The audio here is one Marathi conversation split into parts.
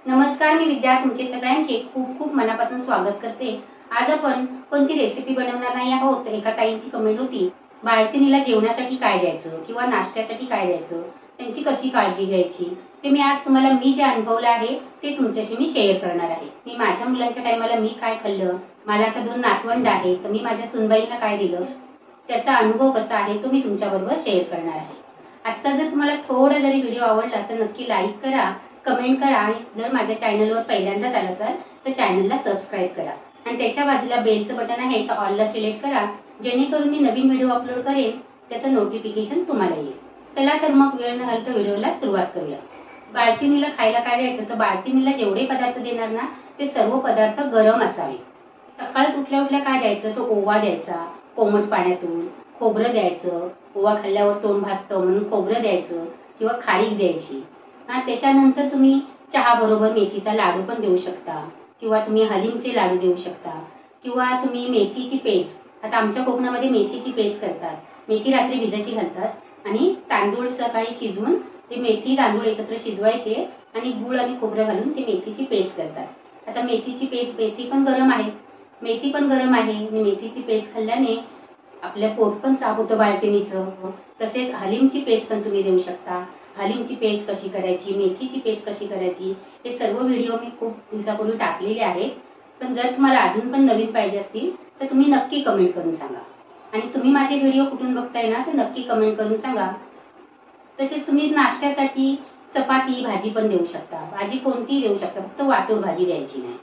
नमस्कार, मी विद्या तुमचे सगळ्यांचे खूप खूप मनापासून स्वागत करते। आज आपण कोणती रेसिपी बनवणार नाही आहोत। एका ताईंची कमेंट होती, बाळंतिणीला जेवणासाठी काय द्यायचं किंवा नाश्त्यासाठी काय द्यायचं, त्यांची कशी काळजी घ्यायची, ते मी आज तुम्हाला जे अनुभवलं आहे ते तुमच्याशी मी शेअर करणार आहे। मी माझ्या मुलांच्या टायमाला मी काय खाल्लं, मला आता 2 नातवंड आहेत, तर मी माझ्या सुनबाईंना काय दिलं, त्याचा अनुभव कसा आहे तो मी तुमच्याबरोबर शेअर करणार आहे। आजचा जर तुम्हाला थोडा जरी व्हिडिओ आवडला तर नक्की लाईक करा, कमेंट करा आणि जर माझ्या चॅनलवर पहिल्यांदाच आला असाल तर चॅनलला सबस्क्राइब करा आणि त्याच्या बाजूला बेलचं बटन आहे तर ऑलला सिलेक्ट करा, जेणेकरून मी नवीन व्हिडिओ अपलोड करेन त्याचं नोटिफिकेशन तुम्हाला येईल। चला तर मग वेळ न घालता व्हिडिओला सुरुवात करूया। बाळंतिणीला खायला काय द्यायचं, तर बाळंतिणीला जेवढे पदार्थ देणार ना ते सर्व पदार्थ गरम असावे। सकाळच उठल्या उठल्या काय द्यायचं, तर ओवा द्यायचा कोमट पाण्यातून, खोबरं द्यायचं, ओवा खाल्ल्यावर तोंड भासतं म्हणून खोबरं द्यायचं किंवा खारीक द्यायची। त्याच्यानंतर तुम्ही चहा बरोबर मेथीचा लाडू पण देऊ शकता किंवा तुम्ही हलीमचे लाडू देऊ शकता किंवा तुम्ही मेथीची पेज, आता आमच्या कोकणामध्ये मेथीची पेज करतात। मेथी रात्री भिजत घालतात आणि तांदूळ सकाळी शिजवून ते मेथी तांदूळ एकत्र शिजवायचे आणि गूळ आणि खोबरं घालून ते मेथीची पेज करतात। आता मेथीची पेज, मेथी पण गरम आहे, मेथी पण गरम आहे आणि मेथीची पेज खाल्ल्याने आपलं पोट पण साफ होतं बाळंतिणीचं। तसेच हलीमची पेज पण तुम्ही देऊ शकता। हलीमची पेज कशी करायची, मेथीची पेज कशी करायची, हे सर्व व्हिडिओ मी खूप दिवसापूर्वी टाकलेले आहेत। पण जर तुम्हाला अजून पण नवीन पाहिजे असतील तर तुम्ही नक्की कमेंट करून सांगा आणि तुम्ही माझे व्हिडिओ कुठून बघताय ना तर नक्की कमेंट करून सांगा। तसेच तुम्ही नाश्त्यासाठी चपाती भाजी पण देऊ शकता, भाजी कोणतीही देऊ शकता, फक्त वाटूळ भाजी द्यायची नाही।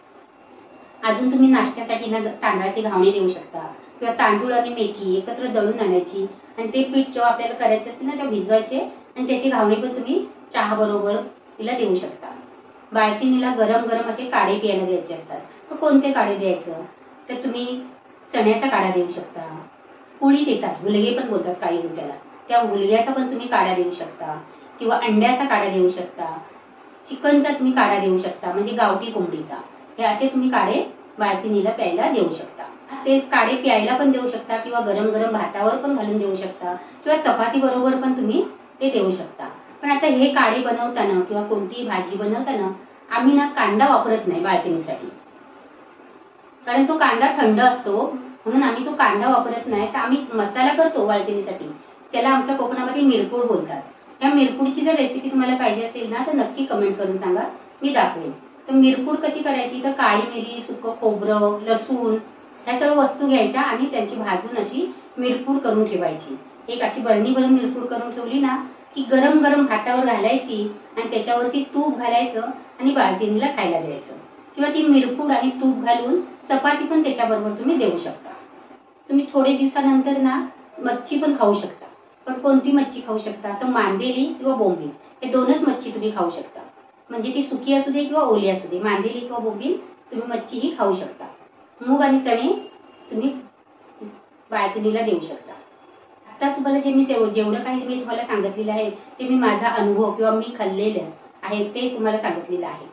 अजून तुम्ही नाश्त्यासाठी ना तांदळाची घावणे देऊ शकता किंवा तांदूळ आणि मेथी एकत्र दळून आणायची आणि ते पीठ जेव्हा आपल्याला करायचे असते ना तेव्हा भिजवायचे आणि त्याची घावणे पण तुम्ही चहा बरोबर तिला देऊ शकता। बाळंतिणीला गरम गरम असे काढे प्यायला द्यायचे असतात, तर कोणते काढे द्यायचं, तर तुम्ही चण्याचा काढा देऊ शकता, पुळी देतात, हुलगे पण बोलतात काही जण त्याला, त्या हुलग्याचा पण तुम्ही काढा देऊ शकता किंवा अंड्याचा काढा देऊ शकता, चिकनचा तुम्ही काढा देऊ शकता म्हणजे गावठी कोंबडीचा। हे असे तुम्ही काढे बाळंतिणीला प्यायला देऊ शकता। ते काढे प्यायला पण देऊ शकता किंवा गरम गरम भातावर पण घालून देऊ शकता किंवा चपाती बरोबर पण तुम्ही ते देऊ शकता। पण आता हे काढे बनवताना किंवा कोणतीही भाजी बनवताना आम्ही ना कांदा वापरत नाही बाळंतिणीसाठी, कारण तो कांदा थंड असतो म्हणून आम्ही तो कांदा वापरत नाही। तर आम्ही मसाला करतो बाळंतिणीसाठी, त्याला आमच्या कोकणामध्ये मिरपूड बोलतात। या मिरपूडची जर रेसिपी तुम्हाला पाहिजे असेल ना तर नक्की कमेंट करून सांगा, मी दाखवेन। तर मिरपूड कशी करायची, तर काळी मिरी, सुकं खोबरं, लसूण ह्या सर्व वस्तू घ्यायच्या आणि त्यांची भाजून अशी मिरपूड करून ठेवायची। एक अशी बरणी भरून मिरपूड करून ठेवली ना की गरम गरम भातावर घालायची आणि त्याच्यावरती तूप घालायचं आणि बाळंतिणीला खायला द्यायचं किंवा ती मिरपूड आणि तूप घालून चपाती पण त्याच्याबरोबर तुम्ही देऊ शकता। तुम्ही थोडे दिवसानंतर ना मच्छी पण खाऊ शकता, पण कोणती मच्छी खाऊ शकता, तर मांदेली किंवा बोंबील हे दोनच मच्छी तुम्ही खाऊ शकता, म्हणजे ती सुकी असू दे किंवा ओली असू दे, मांदेली किंवा बोंबील तुम्ही मच्छी ही खाऊ शकता। मूग आणि चणे तुम्ही बाळंतिणीला देऊ शकता। आता तुम्हाला जेवढं काही मी तुम्हाला सांगितलेलं आहे ते मी माझा अनुभव किंवा मी खाल्लेलं आहे ते तुम्हाला सांगितलेलं आहे।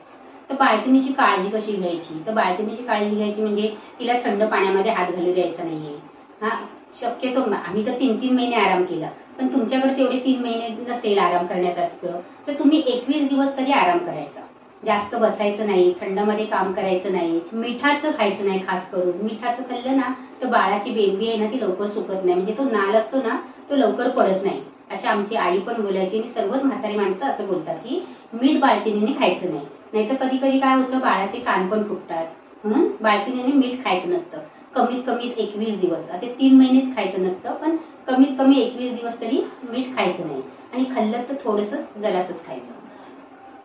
तर बाळंतिणीची काळजी कशी घ्यायची, तर बाळंतिणीची काळजी घ्यायची म्हणजे तिला थंड पाण्यामध्ये हात घालू द्यायचा नाहीये। शक्यतो आम्ही तर 3-3 महिने आराम केला, पण तुमच्याकडे तेवढे 3 महिने नसेल आराम करण्यासारखं तर तुम्ही 21 दिवस तरी आराम करायचा। जास्त बसायचं नाही, थंडमध्ये काम करायचं नाही, मिठाचं खायचं नाही। खास करून मिठाचं खाल्लं ना तर बाळाची बेंबी आहे ना ती लवकर सुकत नाही, म्हणजे तो नाल असतो ना तो लवकर पडत नाही, अशी आमची आई पण बोलायची आणि सर्वच म्हातारी माणसं असं बोलतात की मीठ बाळंतिणीने खायचं नाही, नाहीतर कधी कधी काय होतं बाळाचे कान पण फुटतात, म्हणून बाळंतिणीने मीठ खायचं नसतं। कमीत कमी 21 दिवस, असे 3 महिनेच खायचं नसतं, पण कमीत कमी 21 दिवस तरी मीठ खायचं नाही आणि खाल्लं तर थोडंसं जरासंच खायचं।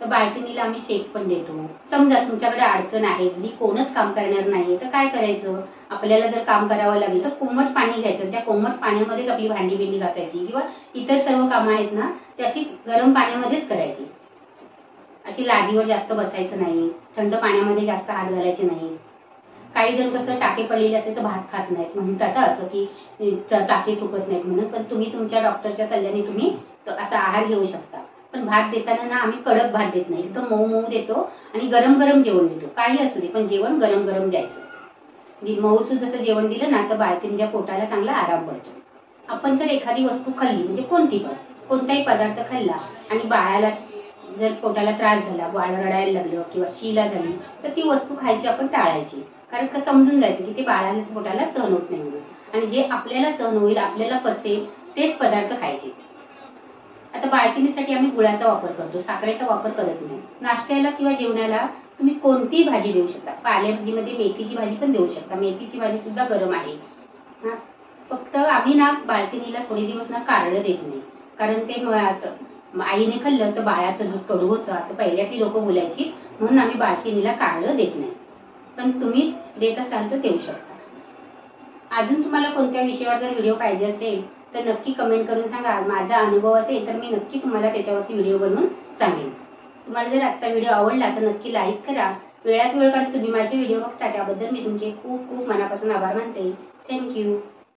तर बाळंतिणीला आम्ही शेक पण देतो। समजा तुमच्याकडे अडचण आहे, घरी कोणच काम करणार नाही तर काय करायचं, आपल्याला जर काम करावं लागलं तर कोमट पाणी घ्यायचं, त्या कोमट पाण्यामध्येच आपली भांडी बिंडी घासायची किंवा इतर सर्व कामं आहेत ना ती अशी गरम पाण्यामध्येच करायची। अशी लादीवर जास्त बसायचं नाही, थंड पाण्यामध्ये जास्त हात घालायचे नाही। काही जण कसं टाके पडलेले असते तर भात खात नाहीत, म्हणतात असं की टाके सुकत नाहीत म्हणून, पण तुम्ही तुमच्या डॉक्टरच्या सल्ल्याने तुम्ही असा आहार घेऊ शकता। पण भात देताना ना आम्ही कडक भात देत नाही, एकदम मऊ मऊ देतो आणि गरम गरम जेवण देतो, काही असू दे पण जेवण गरम गरम द्यायचं। मऊसूद असं जेवण दिलं ना तर बाळंतिणीच्या पोटाला चांगला आराम पडतो। आपण जर एखादी वस्तू खाल्ली म्हणजे कोणती पण कोणताही पदार्थ खाल्ला आणि बाळाला जर पोटाला त्रास झाला, बाळ रडायला लागलं किंवा शिला झाली तर ती वस्तू खायची आपण टाळायची. कारण का समजून जायचं की ते बाळाला पोटाला सहन होत नाही म्हणून. आणि जे आपल्याला सहन होईल, आपल्याला पचेल तेच पदार्थ खायचे. आता बाळंतिणीसाठी आम्ही गुळाचा वापर करतो, साखरेचा वापर करत नाही. नाश्त्याला किंवा जेवणाला तुम्ही कोणतीही भाजी देऊ शकता. पालेभाजीमध्ये मेथीची भाजी पण देऊ शकता. मेथीची भाजी सुद्धा गरम आहे. फक्त आम्ही ना बाळंतिणीला थोडे दिवस ना कारलं देत नाही. कारण ते असं आईने खाल्लं तर बाळाचं दूध कडू होतं असं पहिल्यातली लोक बोलायची. म्हणून आम्ही बाळंतिणीला कारलं देत नाही. पण तुम्ही देत असाल तर देऊ शकता. अजून तुम्हाला कोणत्या विषयावर जर व्हिडिओ पाहिजे असेल तर नक्की कमेंट करून सांगा. माझा अनुभव असेल तर मी नक्की तुम्हाला त्याच्यावरती व्हिडिओ बनवून सांगेन. तुम्हाला जर आजचा व्हिडिओ आवडला तर नक्की लाईक करा. वेळात वेळ काढून तुम्ही माझे व्हिडिओ बघता त्याबद्दल मी तुमचे खूप खूप मनापासून आभार मानते. थँक्यू.